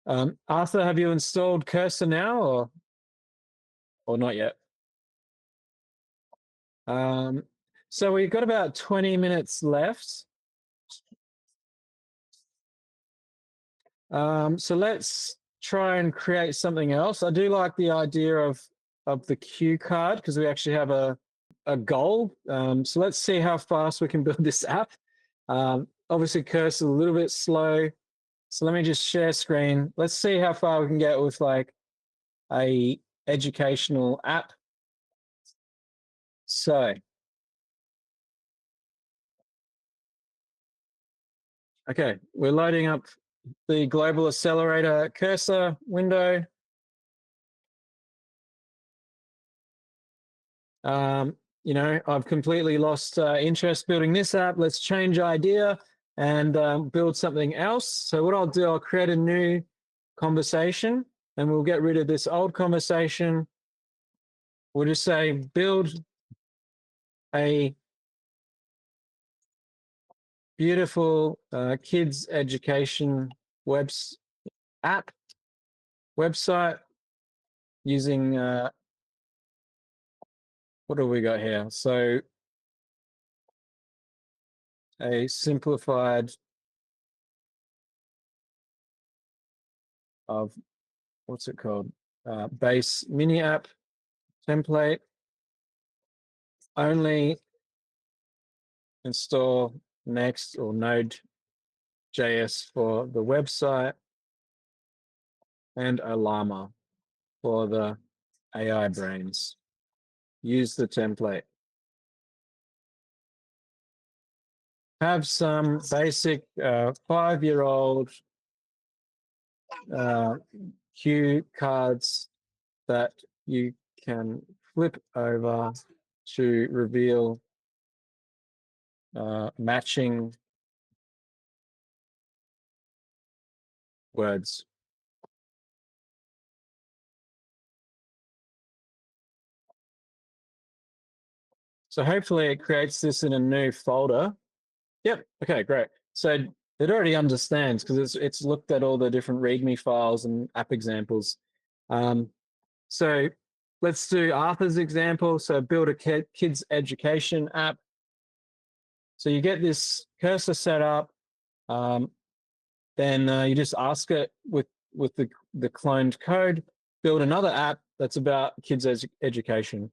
Arthur, have you installed Cursor now or not yet? So we've got about 20 minutes left. So let's try and create something else. I do like the idea of the cue card because we actually have a goal. So let's see how fast we can build this app. Obviously, Cursor a little bit slow. So let me just share screen. Let's see how far we can get with like a educational app. So, okay, we're loading up the Global Accelerator Cursor window. You know, I've completely lost interest building this app. Let's change idea and build something else. So what I'll do, I'll create a new conversation and we'll get rid of this old conversation. We'll just say build a beautiful kids education website using what do we got here? So a simplified of what's it called? Base mini app template. Only install Next or Node.js for the website and Ollama for the AI brains. Use the template. Have some basic 5-year-old cue cards that you can flip over to reveal matching words. So hopefully it creates this in a new folder. Yep, okay, great. So it already understands because it's looked at all the different README files and app examples. So let's do Arthur's example. So build a kids education app. So you get this cursor set up, then you just ask it with the cloned code, build another app that's about kids education.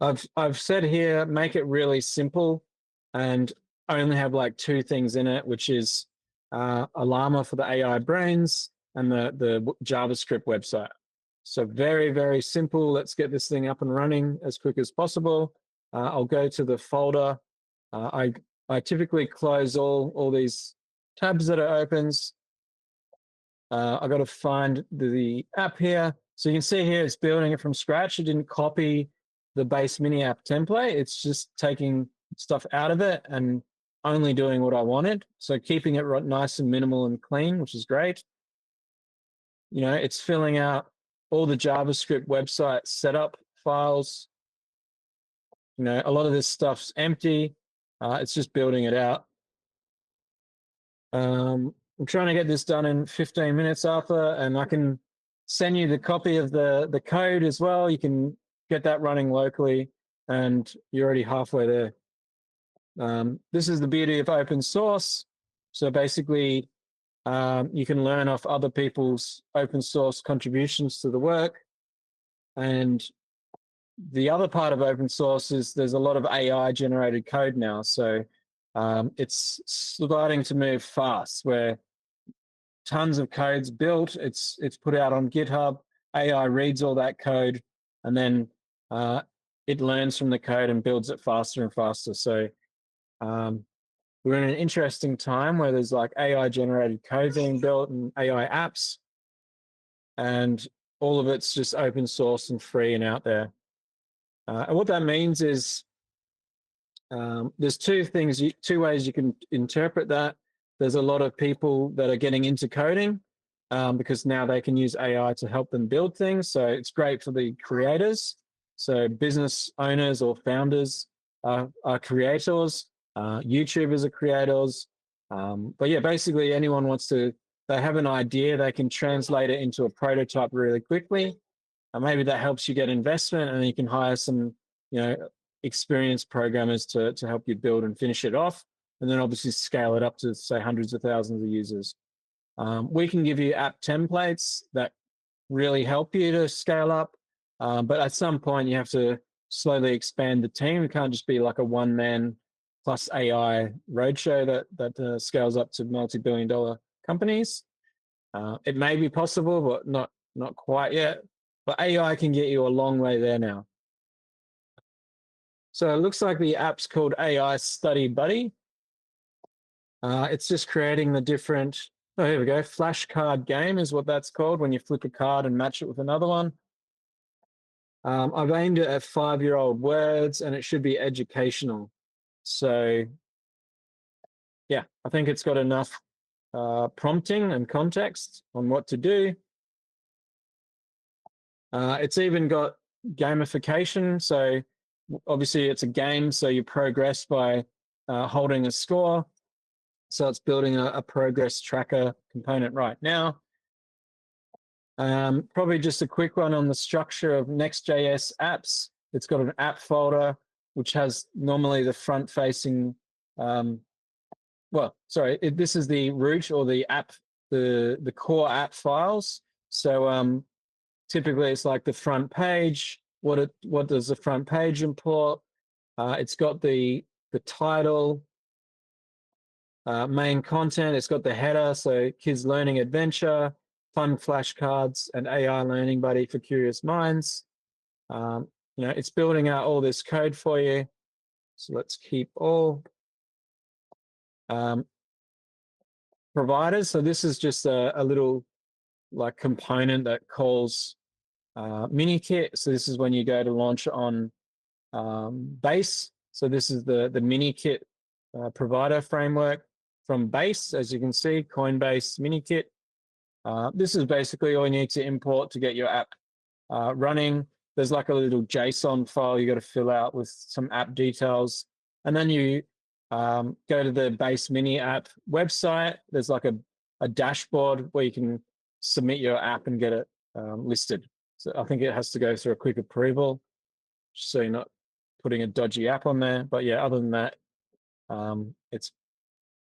I've said here, make it really simple and only have like 2 things in it, which is a Llama for the AI brains and the JavaScript website. So very, very simple. Let's get this thing up and running as quick as possible. I'll go to the folder. I typically close all these tabs that it opens. I got to find the app here. So you can see here it's building it from scratch. It didn't copy the base mini app template. It's just taking stuff out of it and only doing what I wanted. So keeping it nice and minimal and clean, which is great. You know, it's filling out all the JavaScript website setup files. You know, a lot of this stuff's empty. It's just building it out. I'm trying to get this done in 15 minutes, Arthur, and I can send you the copy of the code as well. You can get that running locally, and you're already halfway there. This is the beauty of open source. So basically, you can learn off other people's open source contributions to the work. And the other part of open source is there's a lot of AI generated code now. So it's starting to move fast where tons of code's built, it's put out on GitHub, AI reads all that code, and then it learns from the code and builds it faster and faster. So we're in an interesting time where there's like AI generated code being built and AI apps, and all of it's just open source and free and out there. And what that means is there's 2 ways you can interpret that. There's a lot of people that are getting into coding because now they can use AI to help them build things. So it's great for the creators. So business owners or founders are creators. YouTubers are creators. But yeah, basically anyone wants to they have an idea, they can translate it into a prototype really quickly. Maybe that helps you get investment, and then you can hire some, experienced programmers to help you build and finish it off, and then obviously scale it up to, say, hundreds of thousands of users. We can give you app templates that really help you to scale up, but at some point you have to slowly expand the team. It can't just be like a one-man plus AI roadshow that scales up to multi-billion-dollar companies. It may be possible, but not quite yet. But AI can get you a long way there now. So it looks like the app's called AI Study Buddy. It's just creating the different, oh, here we go. Flashcard game is what that's called, when you flip a card and match it with another one. I've aimed it at 5-year-old words, and it should be educational. So yeah, I think it's got enough prompting and context on what to do. It's even got gamification. So obviously it's a game, so you progress by holding a score. So it's building a progress tracker component right now. Probably just a quick one on the structure of Next.js apps. It's got an app folder, which has normally the front-facing, this is the root or the app, the core app files. So typically it's like the front page. What does the front page import? It's got the title, main content. It's got the header, so kids learning adventure, fun flashcards, and AI learning buddy for curious minds. It's building out all this code for you. So let's keep all providers. So this is just a little like component that calls minikit. So this is when you go to launch on base. So this is the minikit provider framework from base, as you can see, Coinbase minikit. This is basically all you need to import to get your app running. There's like a little JSON file you got to fill out with some app details. And then you go to the base mini app website. There's like a dashboard where you can submit your app and get it listed. So I think it has to go through a quick approval, so you're not putting a dodgy app on there. But yeah, other than that, it's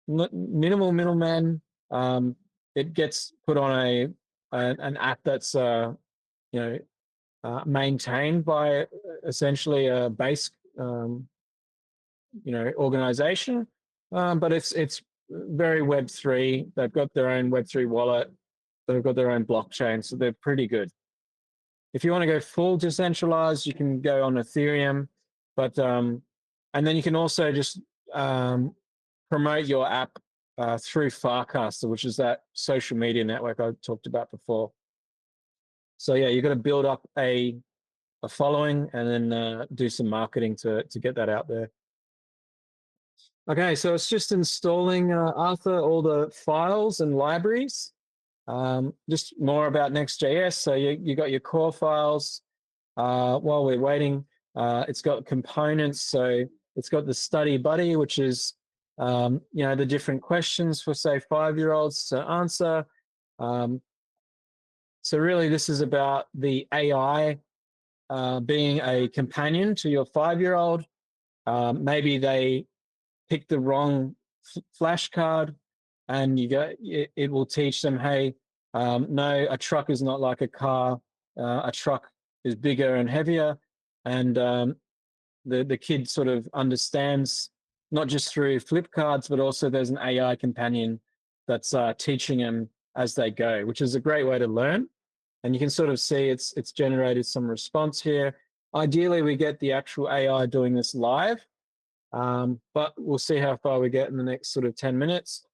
minimal middleman. It gets put on an app that's maintained by essentially a base organization, but it's very Web3. They've got their own Web3 wallet. They've got their own blockchain, so they're pretty good. If you want to go full decentralized, you can go on Ethereum, but and then you can also just promote your app through Farcaster, which is that social media network I talked about before. So yeah, you've got to build up a following and then do some marketing to get that out there. Okay, so it's just installing, Arthur, all the files and libraries. Just more about Next.js. So you got your core files. While we're waiting, it's got components. So it's got the study buddy, which is the different questions for, say, 5-year-olds to answer. So really, this is about the AI being a companion to your 5-year-old. Maybe they pick the wrong flashcard, and it will teach them, hey, no, a truck is not like a car. A truck is bigger and heavier, and the kid sort of understands not just through flip cards, but also there's an AI companion that's teaching them as they go, which is a great way to learn. And you can sort of see it's generated some response here. Ideally, we get the actual AI doing this live, but we'll see how far we get in the next sort of 10 minutes.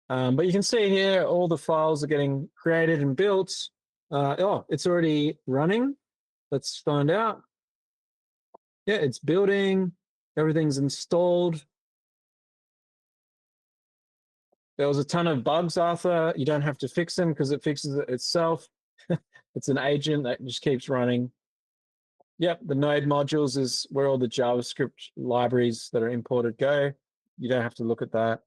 But you can see here, all the files are getting created and built. It's already running. Let's find out. Yeah, it's building. Everything's installed. There was a ton of bugs, Arthur. You don't have to fix them because it fixes it itself. It's an agent that just keeps running. Yep, the node modules is where all the JavaScript libraries that are imported go. You don't have to look at that.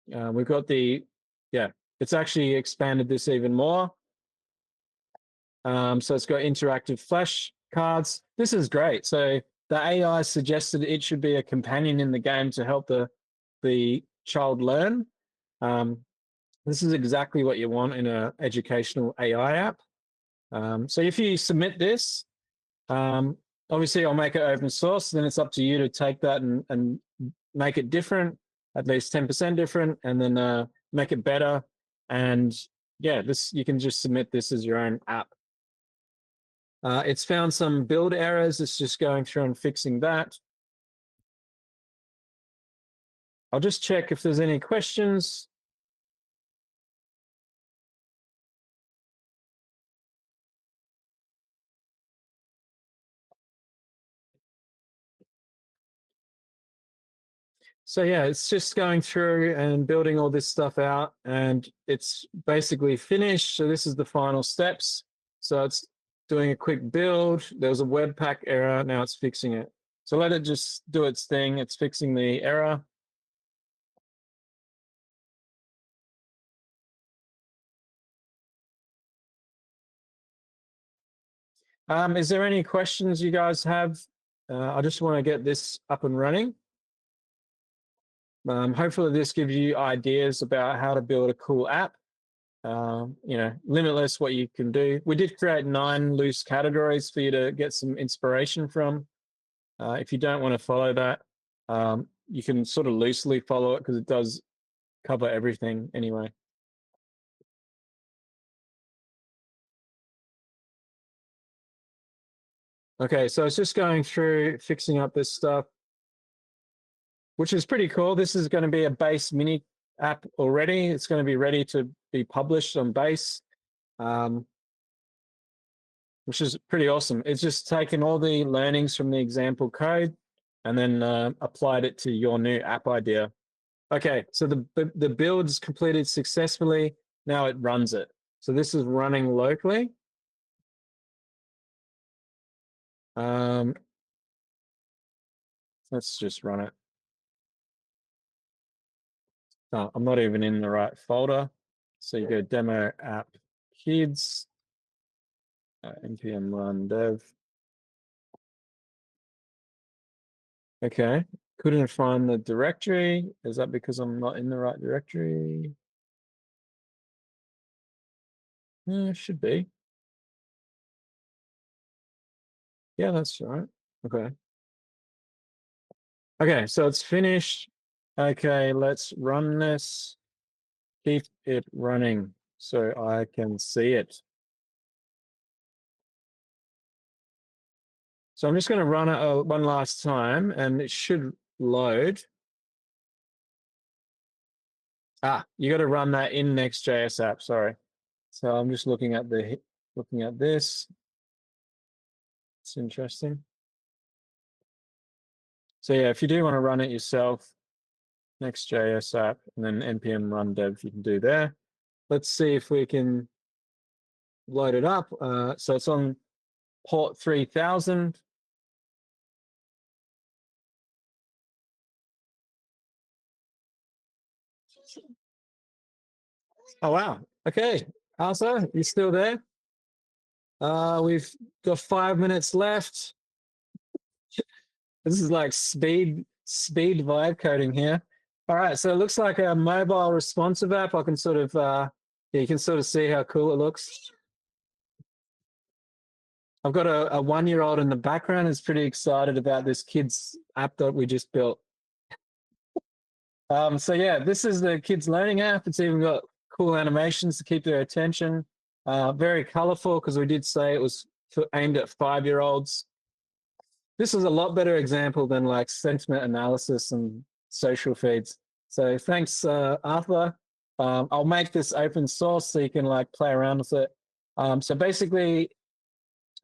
We've got it's actually expanded this even more. So it's got interactive flash cards. This is great. So the AI suggested it should be a companion in the game to help the child learn. This is exactly what you want in an educational AI app. So if you submit this, obviously I'll make it open source. Then it's up to you to take that and make it different, at least 10% different, and then make it better. And yeah, you can just submit this as your own app. It's found some build errors. It's just going through and fixing that. I'll just check if there's any questions. So yeah, it's just going through and building all this stuff out, and it's basically finished. So this is the final steps. So it's doing a quick build. There was a Webpack error. Now it's fixing it. So let it just do its thing. It's fixing the error. Is there any questions you guys have? I just want to get this up and running. Hopefully this gives you ideas about how to build a cool app. Limitless what you can do. We did create 9 loose categories for you to get some inspiration from. If you don't want to follow that, you can sort of loosely follow it because it does cover everything anyway. Okay, so it's just going through fixing up this stuff, which is pretty cool. This is going to be a base mini app already. It's going to be ready to be published on base, which is pretty awesome. It's just taken all the learnings from the example code and then applied it to your new app idea. Okay, so the build is completed successfully. Now it runs it. So this is running locally. Let's just run it. Oh, I'm not even in the right folder. So you go demo app kids, npm run dev. Okay, couldn't find the directory. Is that because I'm not in the right directory? Should be. Yeah, that's right. Okay. Okay, so it's finished. Okay, let's run this. Keep it running so I can see it. So I'm just going to run it one last time and it should load. You got to run that in Next.js app. Sorry. So I'm just looking at this. It's interesting. So yeah, if you do want to run it yourself, Next.js app and then npm run dev, you can do there. Let's see if we can load it up. So it's on port 3000. Oh wow. Okay, Asa, you still there? We've got 5 minutes left. This is like speed vibe coding here. All right, so it looks like a mobile responsive app. I can sort of you can sort of see how cool it looks. I've got a 1-year-old in the background who's pretty excited about this kids app that we just built. So yeah, this is the kids learning app. It's even got cool animations to keep their attention. Very colorful because we did say it was aimed at 5-year-olds. This is a lot better example than like sentiment analysis and social feeds. So thanks, Arthur. I'll make this open source so you can like play around with it. So basically,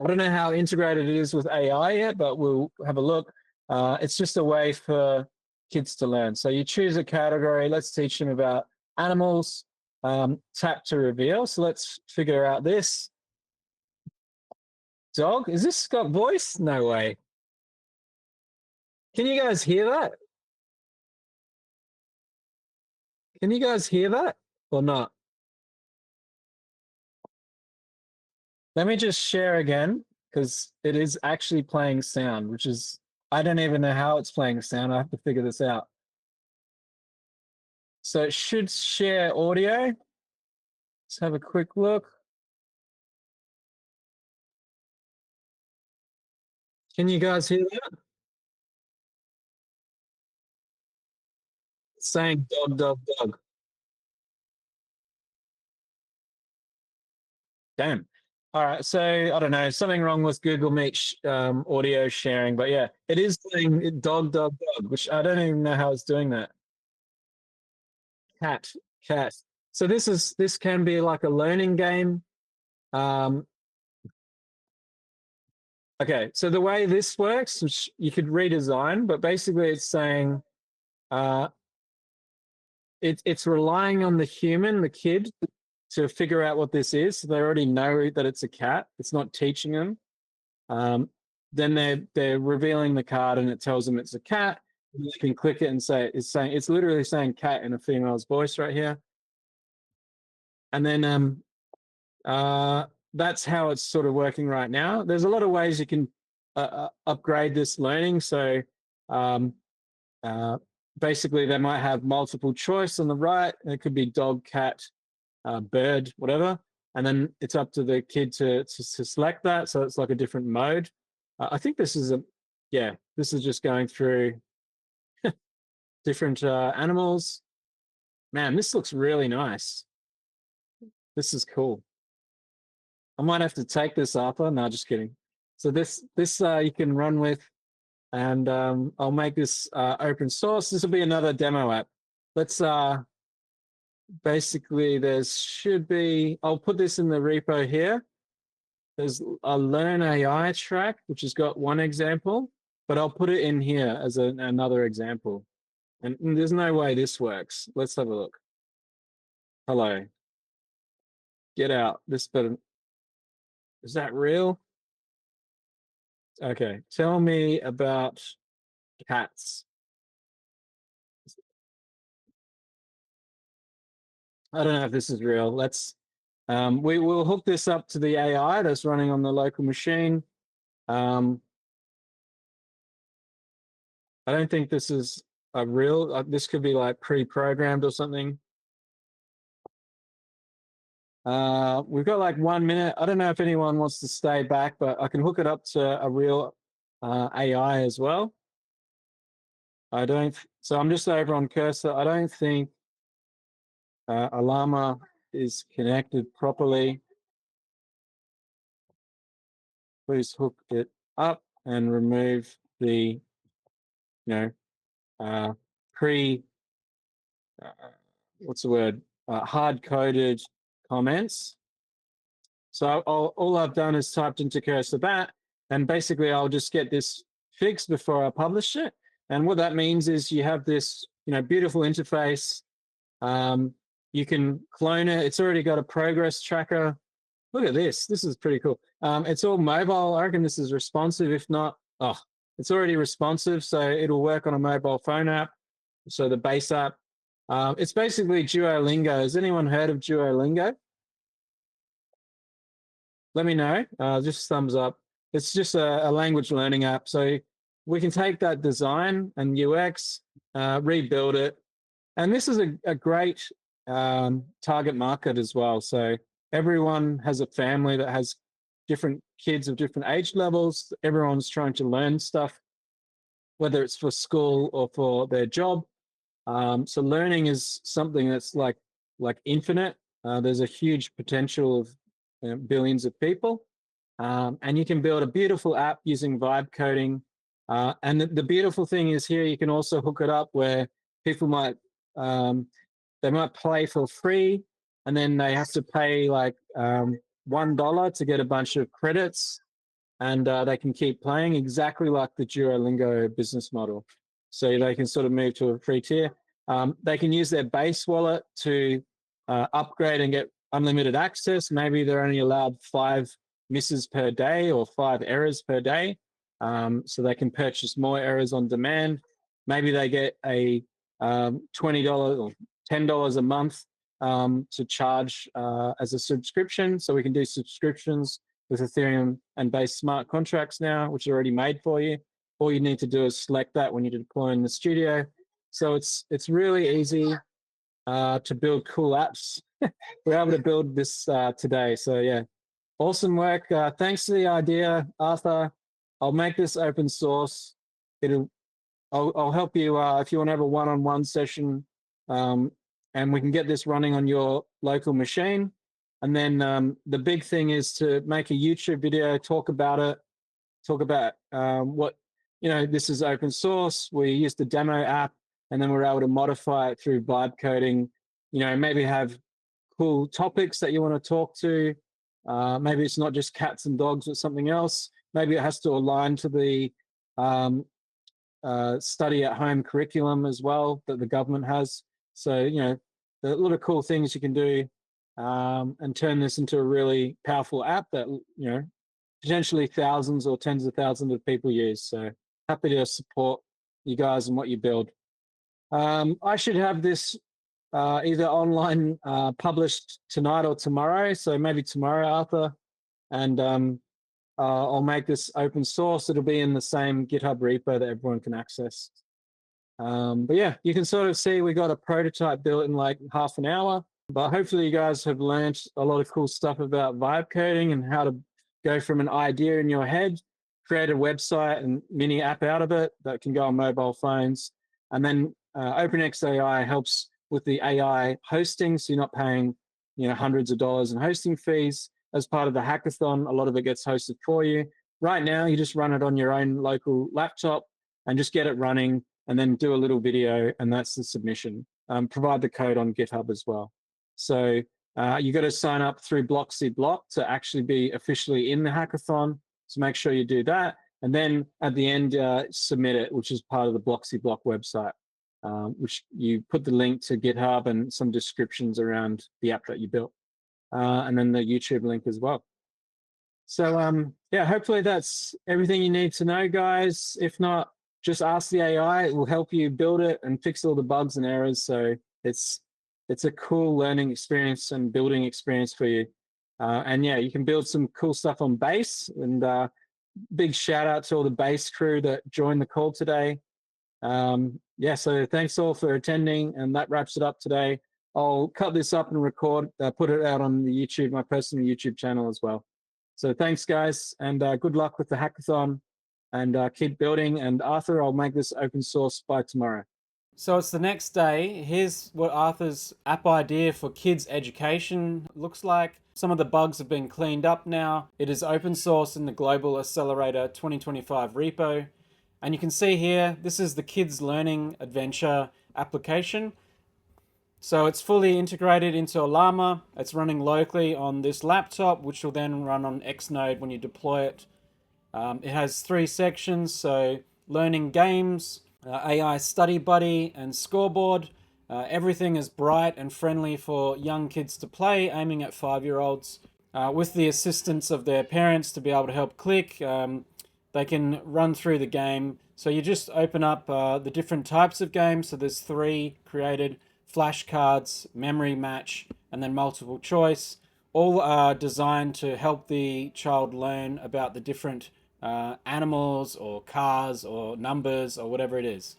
I don't know how integrated it is with AI yet, but we'll have a look. It's just a way for kids to learn. So you choose a category. Let's teach them about animals. Tap to reveal. So let's figure out this. Dog? Is this got voice? No way. Can you guys hear that? Can you guys hear that or not? Let me just share again because it is actually playing sound, which is, I don't even know how it's playing sound. I have to figure this out. So it should share audio. Let's have a quick look. Can you guys hear that? It's saying dog, dog, dog. Damn. All right. So I don't know, something wrong with Google Meet audio sharing, but yeah, it is saying dog, dog, dog, which I don't even know how it's doing that. Cat, cat. So this can be like a learning game. Um, okay, so the way this works, which you could redesign, but basically it's saying uh, it's relying on the human, the kid, to figure out what this is. So they already know that it's a cat. It's not teaching them. Um, then they're revealing the card, and it tells them it's a cat. You can click it and say it's literally saying cat in a female's voice right here. And then that's how it's sort of working right now. There's a lot of ways you can upgrade this learning. So um, uh, basically, they might have multiple choice on the right. It could be dog, cat, bird, whatever. And then it's up to the kid to select that. So it's like a different mode. I think this is this is just going through different animals. Man, this looks really nice. This is cool. I might have to take this, Arthur. No, just kidding. So this you can run with, and I'll make this open source. This will be another demo app. Let's basically there should be. I'll put this in the repo here. There's a Learn AI track which has got one example, but I'll put it in here as another example. And there's no way this works. Let's have a look. Hello. Get out. This better. Is that real? Okay. Tell me about cats. I don't know if this is real. Let's we will hook this up to the AI that's running on the local machine. I don't think this is a real. This could be like pre-programmed or something. We've got like 1 minute. I don't know if anyone wants to stay back, but I can hook it up to a real AI as well. I don't. So I'm just over on cursor. I don't think Ollama is connected properly. Please hook it up and remove the, pre, what's the word, hard-coded comments. So all I've done is typed into cursor that, and basically I'll just get this fixed before I publish it. And what that means is you have this, beautiful interface. You can clone it. It's already got a progress tracker. Look at this. This is pretty cool. It's all mobile. I reckon this is responsive. If not, it's already responsive. So it'll work on a mobile phone app. So the base app. It's basically Duolingo. Has anyone heard of Duolingo? Let me know. Just thumbs up. It's just a language learning app. So we can take that design and UX, rebuild it. And this is a great target market as well. So everyone has a family that has different kids of different age levels. Everyone's trying to learn stuff, whether it's for school or for their job. So learning is something that's like infinite. There's a huge potential of billions of people. And you can build a beautiful app using vibe coding. And the beautiful thing is here, you can also hook it up where people might, they might play for free, and then they have to pay like $1 to get a bunch of credits, and they can keep playing exactly like the Duolingo business model. So they can sort of move to a free tier. They can use their base wallet to upgrade and get unlimited access. Maybe they're only allowed 5 misses per day or 5 errors per day. So they can purchase more errors on demand. Maybe they get a $20 or $10 a month to charge as a subscription. So we can do subscriptions with Ethereum and base smart contracts now, which are already made for you. All you need to do is select that when you deploy in the studio. So it's really easy to build cool apps. We're able to build this today. So yeah, awesome work. Thanks for the idea, Arthur. I'll make this open source. I'll help you if you want to have a one-on-one session, and we can get this running on your local machine. And then the big thing is to make a YouTube video, talk about it, talk about what, this is open source. We use the demo app, and then we're able to modify it through vibe coding. Maybe have cool topics that you want to talk to. Maybe it's not just cats and dogs or something else. Maybe it has to align to the study at home curriculum as well that the government has. So, there are a lot of cool things you can do and turn this into a really powerful app that, potentially thousands or tens of thousands of people use. So happy to support you guys and what you build. I should have this either online published tonight or tomorrow. So maybe tomorrow, Arthur. And I'll make this open source. It'll be in the same GitHub repo that everyone can access. But yeah, you can sort of see we got a prototype built in like half an hour. But hopefully you guys have learned a lot of cool stuff about vibe coding and how to go from an idea in your head, create a website and mini app out of it that can go on mobile phones. And then OpenXAI helps with the AI hosting, so you're not paying hundreds of dollars in hosting fees. As part of the hackathon, a lot of it gets hosted for you. Right now, you just run it on your own local laptop and just get it running, and then do a little video, and that's the submission. Provide the code on GitHub as well. So you got to sign up through Bloxy Block to actually be officially in the hackathon. So make sure you do that, and then at the end submit it, which is part of the Bloxy Block website, which you put the link to GitHub and some descriptions around the app that you built, and then the YouTube link as well. So yeah, hopefully that's everything you need to know, guys. If not, just ask the AI. It will help you build it and fix all the bugs and errors. So it's a cool learning experience and building experience for you. And yeah, you can build some cool stuff on Base. And big shout out to all the Base crew that joined the call today. Yeah, so thanks all for attending, and that wraps it up today. I'll cut this up and record, put it out on the YouTube, my personal YouTube channel as well. So thanks, guys, and good luck with the hackathon, and keep building. And Arthur, I'll make this open source by tomorrow. So it's the next day. Here's what Arthur's app idea for kids' education looks like. Some of the bugs have been cleaned up now. It is open source in the Global Accelerator 2025 repo. And you can see here, this is the kids' learning adventure application. So it's fully integrated into Ollama. It's running locally on this laptop, which will then run on Xnode when you deploy it. It has 3 sections, so learning games, AI study buddy, and scoreboard. Everything is bright and friendly for young kids to play, aiming at 5-year-olds. With the assistance of their parents to be able to help click, they can run through the game. So you just open up the different types of games. So there's 3 created: flashcards, memory match, and then multiple choice. All are designed to help the child learn about the different animals or cars or numbers or whatever it is.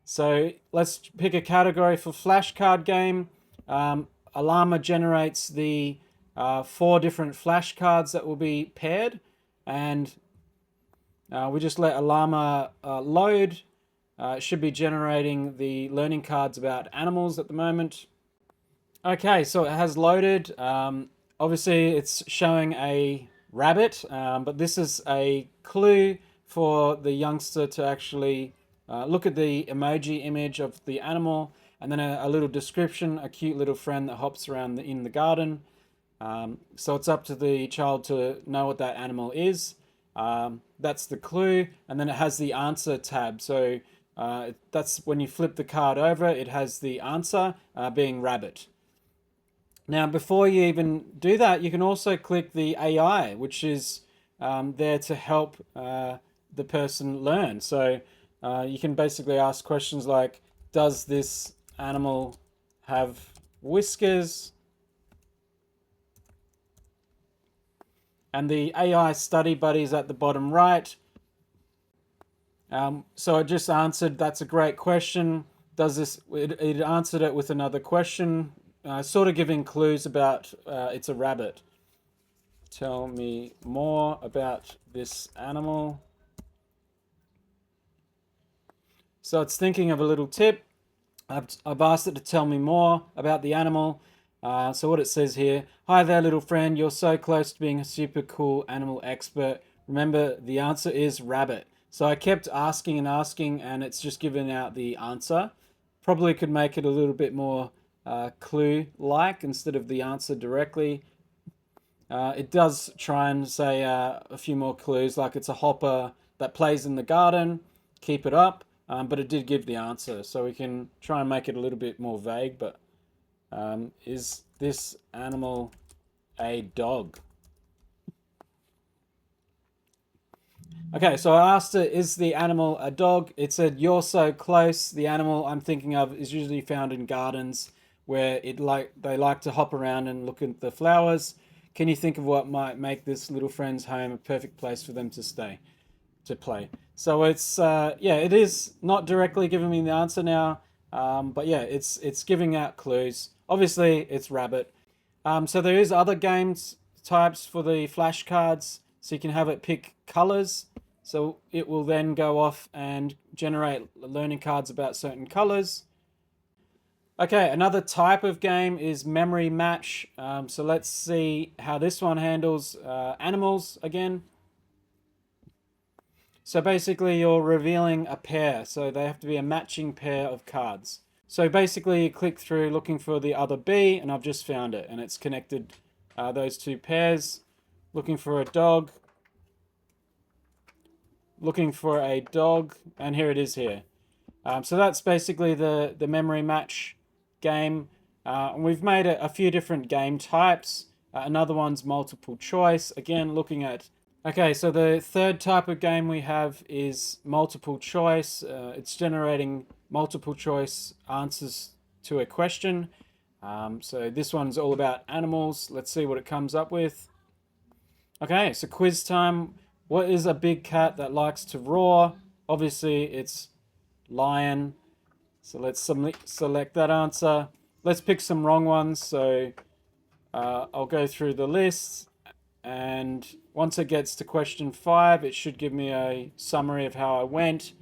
So let's pick a category for flashcard game. Ollama generates the 4 different flashcards that will be paired, and we just let Ollama load. It should be generating the learning cards about animals at the moment. Okay, so it has loaded. Obviously, it's showing a rabbit, but this is a clue for the youngster to actually look at the emoji image of the animal, and then a little description, a cute little friend that hops around in the garden. So it's up to the child to know what that animal is. That's the clue, and then it has the answer tab. So that's when you flip the card over, it has the answer being rabbit. Now, before you even do that, you can also click the AI, which is there to help the person learn. So you can basically ask questions like, does this animal have whiskers. And the AI study buddy is at the bottom right. So it just answered, that's a great question. It answered it with another question, sort of giving clues about it's a rabbit. Tell me more about this animal. So it's thinking of a little tip. I've asked it to tell me more about the animal. So what it says here: hi there, little friend. You're so close to being a super cool animal expert. Remember, the answer is rabbit. So I kept asking and asking, and it's just given out the answer. Probably could make it a little bit more clue-like instead of the answer directly. It does try and say a few more clues, like it's a hopper that plays in the garden. Keep it up. But it did give the answer, so we can try and make it a little bit more vague. But is this animal a dog? Okay, so I asked it, is the animal a dog? It said, you're so close. The animal I'm thinking of is usually found in gardens where they like to hop around and look at the flowers. Can you think of what might make this little friend's home a perfect place for them to play? So it's it is not directly giving me the answer now, but yeah, it's giving out clues. Obviously, it's rabbit. So there is other games types for the flashcards, so you can have it pick colors. So it will then go off and generate learning cards about certain colors. Okay, another type of game is memory match. So let's see how this one handles animals again. So basically you're revealing a pair, so they have to be a matching pair of cards. So basically you click through looking for the other B, and I've just found it, and it's connected those two pairs. Looking for a dog. Looking for a dog, and here it is here. So that's basically the memory match game. And we've made a few different game types. Another one's multiple choice. Again, looking at... Okay, so the third type of game we have is multiple choice. It's generating multiple choice answers to a question. So this one's all about animals. Let's see what it comes up with. Okay, so quiz time. What is a big cat that likes to roar? Obviously, it's lion. So let's select that answer. Let's pick some wrong ones. So I'll go through the list. And once it gets to question 5, it should give me a summary of how I went.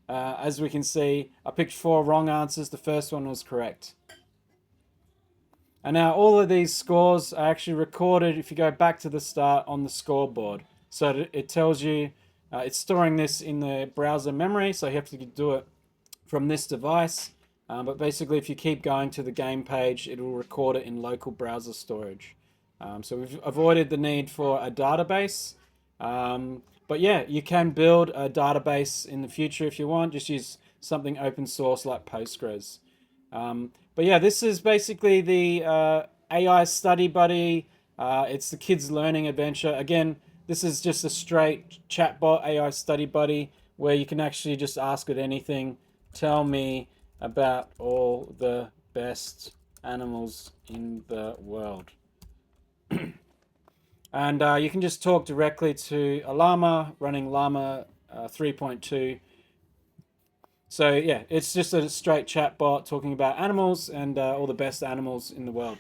As we can see, I picked 4 wrong answers. The first one was correct. And now all of these scores are actually recorded, if you go back to the start, on the scoreboard. So it tells you, it's storing this in the browser memory, so you have to do it from this device. But basically, if you keep going to the game page, it will record it in local browser storage. So we've avoided the need for a database. But yeah, you can build a database in the future if you want. Just use something open source like Postgres. But yeah, this is basically the AI study buddy. It's the kids learning adventure. Again, this is just a straight chatbot AI study buddy where you can actually just ask it anything. Tell me about all the best animals in the world. And you can just talk directly to Ollama running Llama 3.2. So yeah, it's just a straight chat bot talking about animals and all the best animals in the world.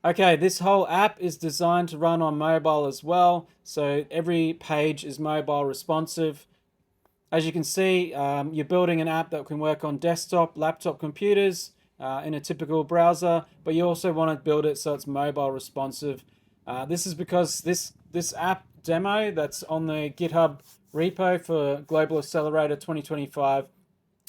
Okay, this whole app is designed to run on mobile as well. So every page is mobile responsive. As you can see, you're building an app that can work on desktop, laptop computers in a typical browser, but you also want to build it so it's mobile responsive. This is because this app demo that's on the GitHub repo for Global Accelerator 2025,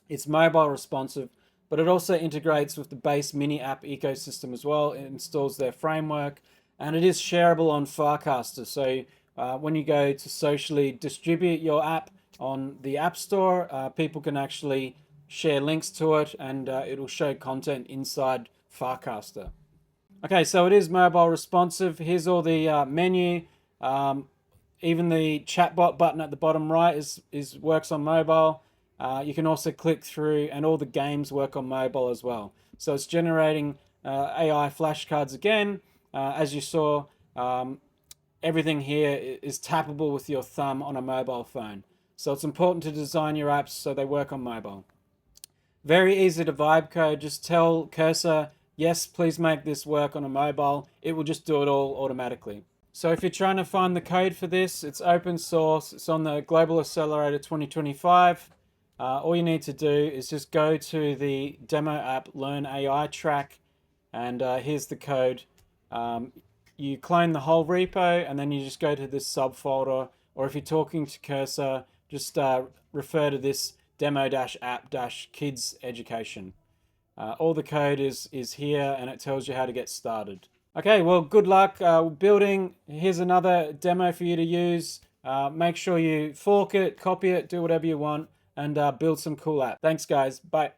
it's mobile responsive, but it also integrates with the base mini app ecosystem as well. It installs their framework, and it is shareable on Farcaster. So when you go to socially distribute your app on the App Store, people can actually share links to it, and it'll show content inside Farcaster. Okay, so it is mobile responsive. Here's all the menu. Even the chatbot button at the bottom right works on mobile. You can also click through, and all the games work on mobile as well. So it's generating AI flashcards again. As you saw, everything here is tappable with your thumb on a mobile phone. So it's important to design your apps so they work on mobile. Very easy to vibe code. Just tell Cursor, yes, please make this work on a mobile. It will just do it all automatically. So if you're trying to find the code for this, it's open source. It's on the Global Accelerator 2025. All you need to do is just go to the demo app Learn AI track, and here's the code. You clone the whole repo, and then you just go to this subfolder, or if you're talking to Cursor, just refer to this demo-app-kids education. All the code is here, and it tells you how to get started. Okay, well, good luck building. Here's another demo for you to use. Make sure you fork it, copy it, do whatever you want, and build some cool app. Thanks, guys. Bye.